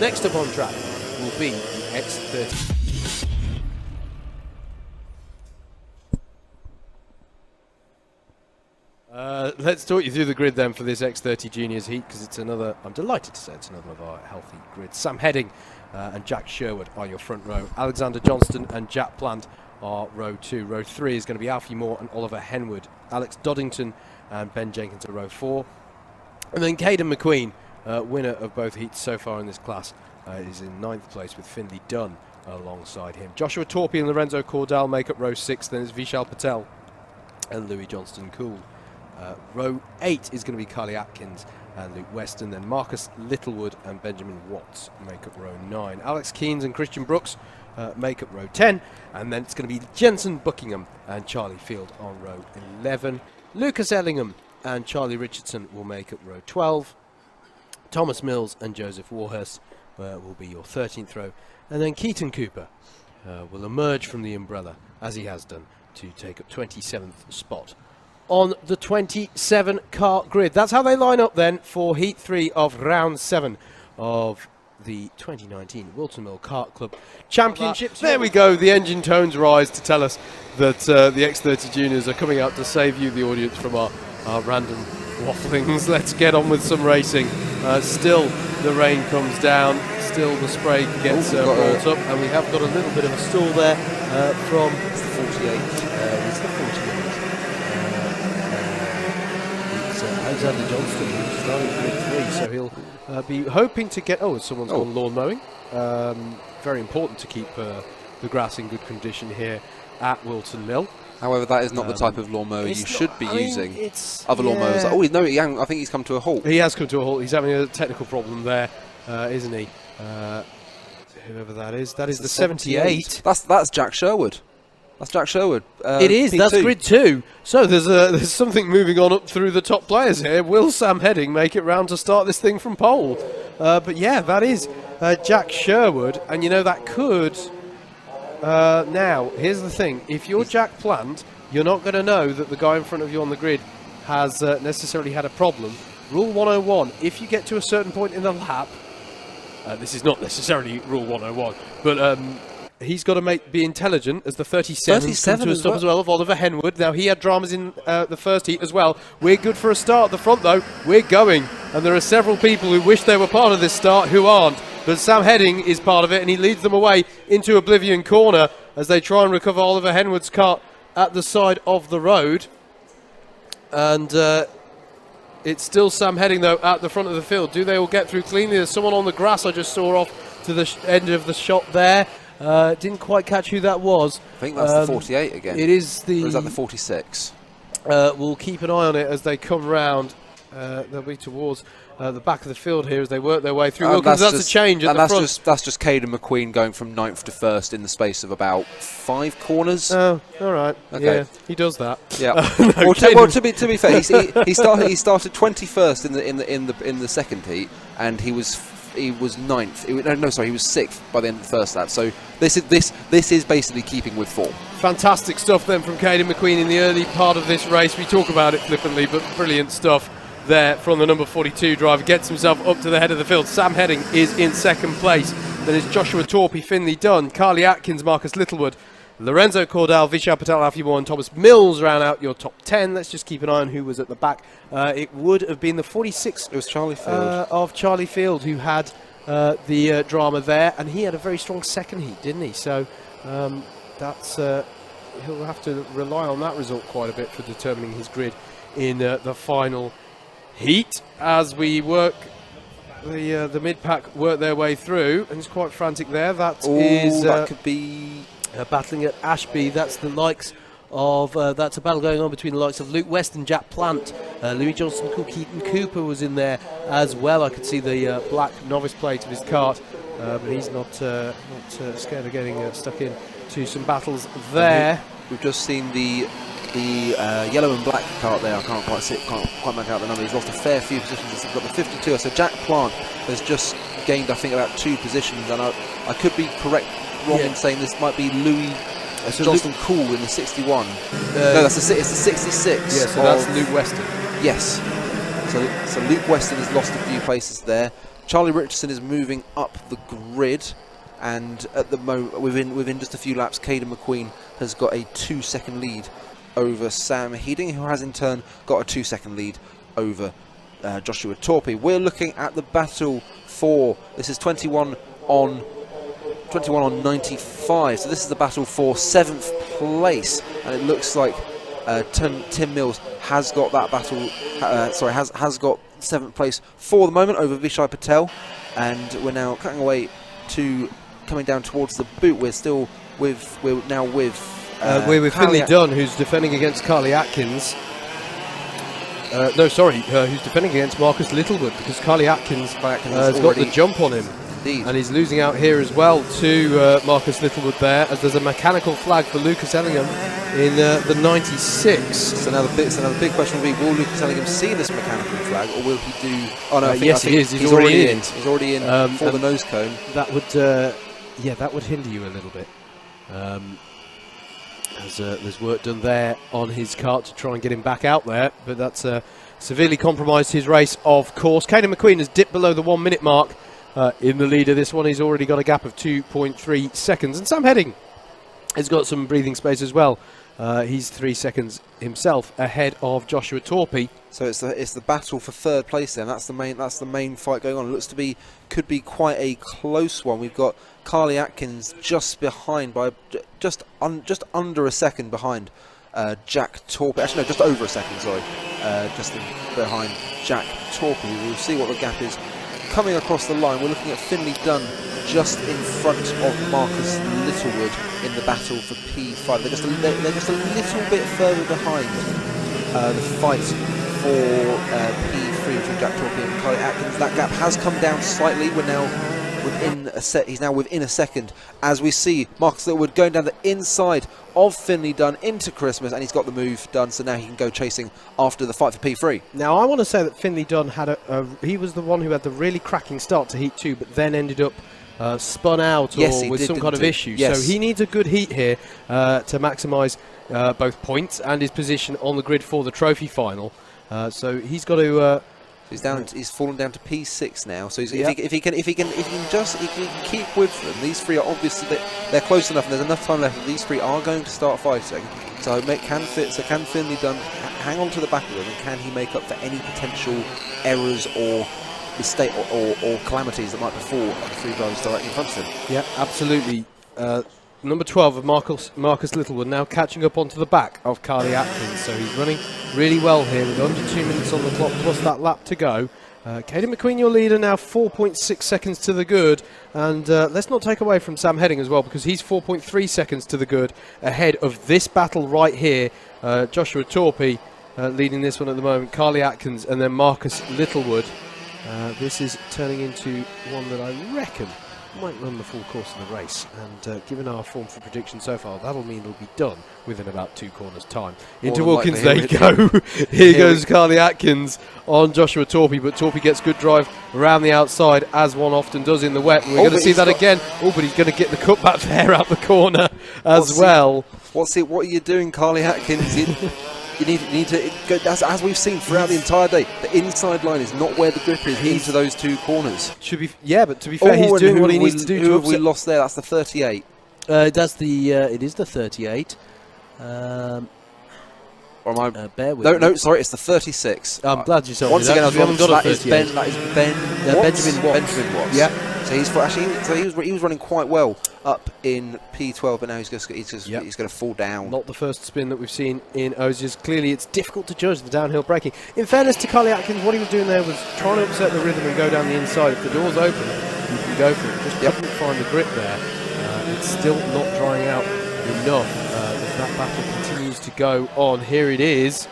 Next up on track will be the X30. Let's talk you through the grid then for this X30 Juniors Heat, because it's another, I'm delighted to say it's another of our healthy grids. Sam Heading and Jack Sherwood are your front row. Alexander Johnston and Jack Plant are row 2. Row 3 is going to be Alfie Moore and Oliver Henwood. Alex Doddington and Ben Jenkins are row 4. And then Caden McQueen, winner of both heats so far in this class, is in 9th place with Finley Dunn alongside him. Joshua Torpey and Lorenzo Cordell make up row 6. Then it's Vishal Patel and Louis Johnston-Cool. Row 8 is going to be Carly Atkins and Luke Weston. Then Marcus Littlewood and Benjamin Watts make up row 9. Alex Keynes and Christian Brooks make up row 10. And then it's going to be Jensen Buckingham and Charlie Field on row 11. Lucas Ellingham and Charlie Richardson will make up row 12. Thomas Mills and Joseph Warhurst will be your 13th row. And then Keaton Cooper will emerge from the umbrella, as he has done, to take up 27th spot on the 27 car grid. That's how they line up then for Heat 3 of round 7 of the 2019 Whilton Mill Kart Club Championships. There we go, the engine tones rise to tell us that the X30 Juniors are coming out to save you, the audience, from our random wafflings. Let's get on with some racing. Still the rain comes down, still the spray gets brought up, and we have got a little bit of a stall there from it's the 48. It's the 48. It's Alexander Johnston who's starting grid 3, so he'll be hoping to get... Oh, someone's gone lawn mowing. Very important to keep the grass in good condition here at Whilton Mill. However, that is not the type of lawnmower you should be using. Other lawnmowers. Oh, no, I think he's come to a halt. He has come to a halt. He's having a technical problem there, isn't he? Whoever that is the 78. That's Jack Sherwood. That's Jack Sherwood. It is. P2. That's grid 2. So there's something moving on up through the top players here. Will Sam Heading make it round to start this thing from pole? But yeah, that is Jack Sherwood, and you know that could. Now, here's the thing. If you're Jack Plant, you're not going to know that the guy in front of you on the grid has necessarily had a problem. Rule 101, if you get to a certain point in the lap, this is not necessarily Rule 101, but he's got to be intelligent as the 37 come to a stop as well of Oliver Henwood. Now, he had dramas in the first heat as well. We're good for a start at the front, though. We're going, and there are several people who wish they were part of this start who aren't. But Sam Heading is part of it, and he leads them away into Oblivion Corner as they try and recover Oliver Henwood's kart at the side of the road. And it's still Sam Heading, though, at the front of the field. Do they all get through cleanly? There's someone on the grass I just saw off to the end of the shot there. Didn't quite catch who that was. I think that's the 48 again. It is the... Or is that the 46? We'll keep an eye on it as they come round. They'll be towards the back of the field here as they work their way through. That's a change at the front. That's just Caden McQueen going from 9th to 1st in the space of about 5 corners. Oh, all right. Okay. Yeah, he does that. Yeah. No, well, to be fair, he started 21st in the second heat, and he was 9th. He was 6th by the end of the first lap. So this is basically keeping with form. Fantastic stuff then from Caden McQueen in the early part of this race. We talk about it flippantly, but brilliant stuff there from the number 42 driver. Gets himself up to the head of the field. Sam Heading is in second place. Then it's Joshua Torpey, Finley Dunn, Carly Atkins, Marcus Littlewood, Lorenzo Cordell, Vishal Patel, Alfie Moore and Thomas Mills round out your top 10. Let's just keep an eye on who was at the back. It would have been the 46. It was Charlie Field. Of Charlie Field, who had the drama there, and he had a very strong second heat, didn't he? So that's he'll have to rely on that result quite a bit for determining his grid in the final heat. As we work the mid-pack work their way through, and it's quite frantic there. That could be battling at Ashby. That's the likes of that's a battle going on between the likes of Luke West and Jack Plant. Louis Johnson, Keaton Cooper was in there as well. I could see the black novice plate of his kart, but he's not scared of getting stuck in to some battles there. We've just seen the yellow and black kart there. I can't quite make out the number. He's lost a fair few positions. He's got the 52. So Jack Plant has just gained, I think, about 2 positions, and I could be wrong in saying this might be Louis Johnston Cool in the 61. No, it's the 66. Yeah, so that's Luke Weston. Yes. So Luke Weston has lost a few places there. Charlie Richardson is moving up the grid, and at the moment, within just a few laps, Caden McQueen has got a 2-second lead over Sam Heading, who has in turn got a 2-second lead over Joshua Torpey. We're looking at the battle for, this is 21 on 95, so this is the battle for 7th place, and it looks like Tim Mills has got that battle, has got 7th place for the moment over Vishai Patel, and we're now cutting away to coming down towards the boot. We're now with Finley Dunn, who's defending against Carly Atkins. Who's defending against Marcus Littlewood, because Carly Atkins has got the jump on him. Indeed. And he's losing out here as well to Marcus Littlewood there, as there's a mechanical flag for Lucas Ellingham in the 96. So now the big question will be, will Lucas Ellingham see this mechanical flag, or will he do... Oh no, yes, he is. He's already in. He's already in for the nose cone. That would, that would hinder you a little bit. There's work done there on his kart to try and get him back out there, but that's severely compromised his race, of course. Caden McQueen has dipped below the 1 minute mark in the lead of this one. He's already got a gap of 2.3 seconds, and Sam Heading has got some breathing space as well. He's 3 seconds himself ahead of Joshua Torpey. So it's the battle for 3rd place then. That's the main fight going on. It looks to be, could be quite a close one. We've got Carly Atkins just behind by just under a second behind Jack Torpey. Actually no, just over a second, sorry. Just behind Jack Torpey. We'll see what the gap is coming across the line. We're looking at Finley Dunn just in front of Marcus Littlewood in the battle for P5. They're just a little bit further behind the fight for P3 between Jack Torpey and Carly Atkins. That gap has come down slightly. We're now within a set. He's now within a second, as we see Marcus Littlewood going down the inside of Finley Dunn into Christmas, and he's got the move done, so now he can go chasing after the fight for P3. Now I want to say that Finley Dunn had he was the one who had the really cracking start to Heat 2, but then ended up spun out with some kind of issue. Yes. So he needs a good heat here to maximise both points and his position on the grid for the trophy final. So he's got to. He's fallen down to P6 now. So if he can keep with them, these three are obviously they're close enough, and there's enough time left that these three are going to start fighting. So can Finley Dunn hang on to the back of them, and can he make up for any potential errors or mistake or calamities that might befall the three drivers directly in front of him? Yeah, absolutely. Number 12 of Marcus Littlewood now catching up onto the back of Carly Atkins, so he's running really well here with under 2 minutes on the clock plus that lap to go. Caden McQueen, your leader, now 4.6 seconds to the good, and let's not take away from Sam Heading as well, because he's 4.3 seconds to the good ahead of this battle right here. Joshua Torpey leading this one at the moment, Carly Atkins, and then Marcus Littlewood. This is turning into one that I reckon might run the full course of the race, and given our form for prediction so far, that'll mean it'll be done within about 2 corners time. Into Wilkins they go. Here goes Carly Atkins on Joshua Torpey, but Torpey gets good drive around the outside, as one often does in the wet, and we're going to see that again. Oh, but he's going to get the cutback there out the corner as well. What are you doing, Carly Atkins? You need to go, as we've seen throughout the entire day, the inside line is not where the grip is into those 2 corners. Should be, yeah, but to be fair, he's doing what he needs to do. Who have we lost there? That's the 38. It is the 38. Or am I? Bear with me. No, sorry, it's the 36. I'm glad you said once again, we haven't got a 38. That is Benjamin Watts. Yeah. So he was running quite well up in P12, but now he's going to fall down. Not the first spin that we've seen in Ozias. Clearly, it's difficult to judge the downhill braking. In fairness to Carly Atkins, what he was doing there was trying to upset the rhythm and go down the inside. If the door's open, you can go for it. Just couldn't find the grip there. It's still not drying out enough. As that battle continues to go on, here it is.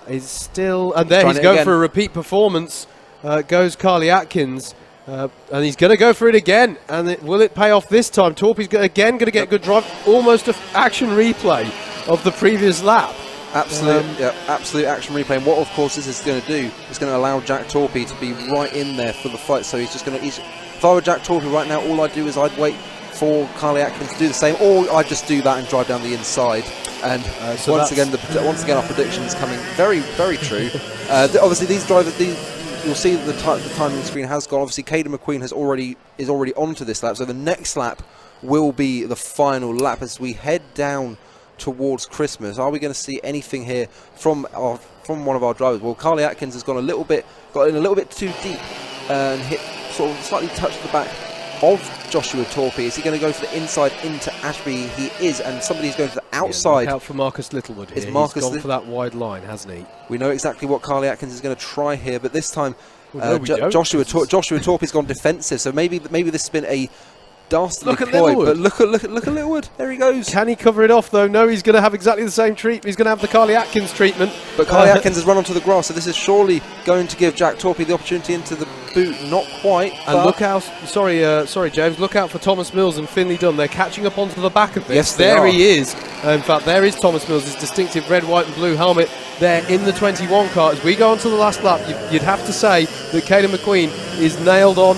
Is still, and there he's going for a repeat performance. Goes Carly Atkins. And he's going to go for it again, and will it pay off this time? Torpey's again going to get a good drive, almost an action replay of the previous lap. Absolute action replay. And what, of course, this is going to do is going to allow Jack Torpey to be right in there for the fight. So he's just going to. If I were Jack Torpey right now, all I'd do is I'd wait for Carly Atkins to do the same, or I'd just do that and drive down the inside. And once again, our prediction is coming very, very true. Obviously, these drivers, you'll see that the timing screen has gone. Obviously, Caden McQueen is already onto this lap, so the next lap will be the final lap as we head down towards Christmas. Are we going to see anything here from one of our drivers? Well, Carly Atkins has got in a little bit too deep and hit, sort of slightly touched the back of Joshua Torpey. Is he going to go for the inside into Ashby? He is, and somebody's going to the outside. Look out for Marcus Littlewood here. He's gone for that wide line, hasn't he? We know exactly what Carly Atkins is going to try here, but this time Joshua Torpey's gone defensive. So maybe this has been a dastardly ploy, but look at Littlewood. There he goes. Can he cover it off though? No, he's going to have exactly the same treatment. He's going to have the Carly Atkins treatment. But Carly Atkins has run onto the grass, so this is surely going to give Jack Torpey the opportunity into the boot. Not quite. And look out! Sorry, James. Look out for Thomas Mills and Finley Dunn. They're catching up onto the back of this. Yes, there he is. In fact, there is Thomas Mills, his distinctive red, white, and blue helmet there in the 21 car. As we go on to the last lap, you'd have to say that Caden McQueen is nailed on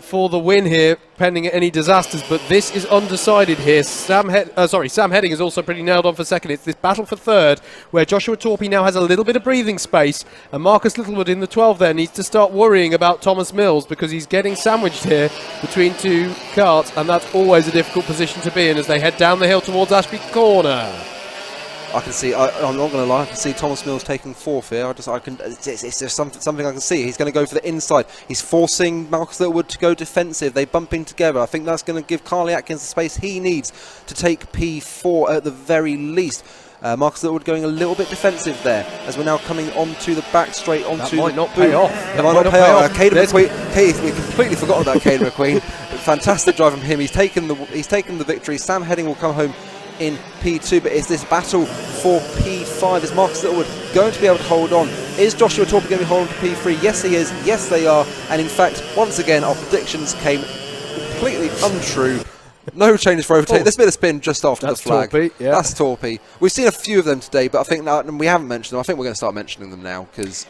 for the win here, pending any disasters, but this is undecided here. Sam Heading is also pretty nailed on for second. It's this battle for third, where Joshua Torpey now has a little bit of breathing space, and Marcus Littlewood in the 12 there needs to start worrying about Thomas Mills, because he's getting sandwiched here between two carts, and that's always a difficult position to be in as they head down the hill towards Ashby Corner. I can see. I'm not going to lie. I can see Thomas Mills taking fourth here. It's just something I can see. He's going to go for the inside. He's forcing Marcus Littlewood to go defensive. They bumping together. I think that's going to give Carly Atkins the space he needs to take P4 at the very least. Marcus Littlewood going a little bit defensive there as we're now coming onto the back straight onto that might the not pay off. That might not pay off. Caden McQueen. We completely forgot about Caden McQueen. Fantastic drive from him. He's taken the victory. Sam Heading will come home in P2, but is this battle for P5? Is Marcus Littlewood going to be able to hold on? Is Joshua Torpey going to be holding to P3? Yes, he is. Yes, they are. And in fact, once again, our predictions came completely untrue. No changes for overtake. There's been a spin just after the flag. Torpey, yeah. That's Torpey. We've seen a few of them today, but I think that, and we haven't mentioned them. I think we're going to start mentioning them now because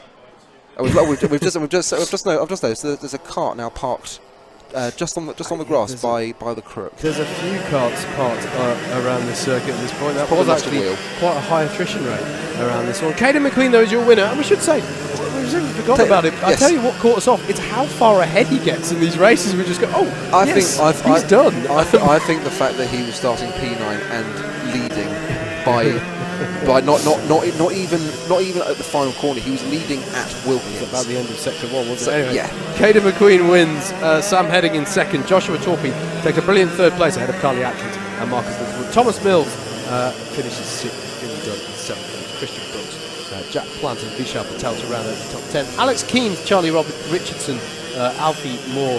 we've just noticed there's a cart now parked just on the grass by the crook. There's a few carts parked around this circuit at this point. That was actually quite a high attrition rate around this one. Caden McQueen though is your winner, and we should say we've forgotten about it. I tell you what caught us off. It's how far ahead he gets in these races. We just go, he's done. I think the fact that he was starting P9 and leading by not even at the final corner. He was leading at Whilton. It was about the end of sector 1, wasn't it? Anyway, yeah. Caden McQueen wins. Sam Heading in second. Joshua Torpey takes a brilliant third place ahead of Carly Atkins and Marcus Littlewood. Thomas Mills finishes sixth. Finley Dunn in seventh. Christian Brooks, Jack Plant and Vishal Patel to round out the top 10. Alex Keanes, Charlie Richardson, Alfie Moore,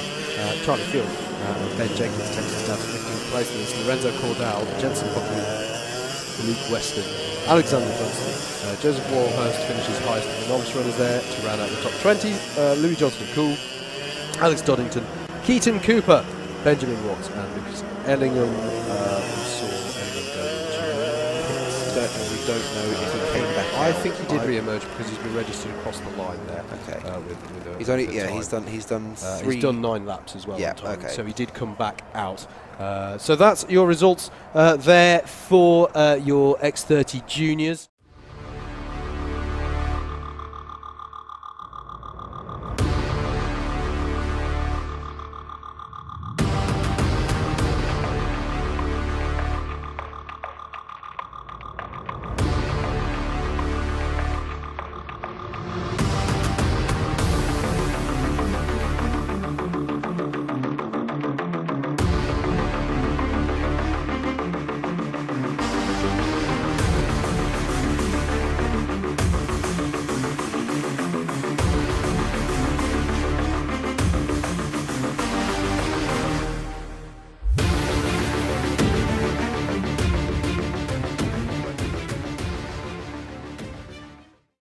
Charlie Field, and Ben Jenkins takes us down to 15th place. And it's Lorenzo Cordell, Jensen Buckley, Luke Weston, Alexander Johnson, Joseph Warhurst finishes highest of the novice runners there to round out the top 20. Louis Johnston Cool, Alex Doddington, Keaton Cooper, Benjamin Watts, and Lucas Ellingham. We saw Ellingham go into We don't know if he came back. I think he did re-emerge because he's been registered across the line there. Okay. He's done 3. He's done 9 laps as well. Yeah. Okay. So he did come back out. So that's your results there for your X30 juniors.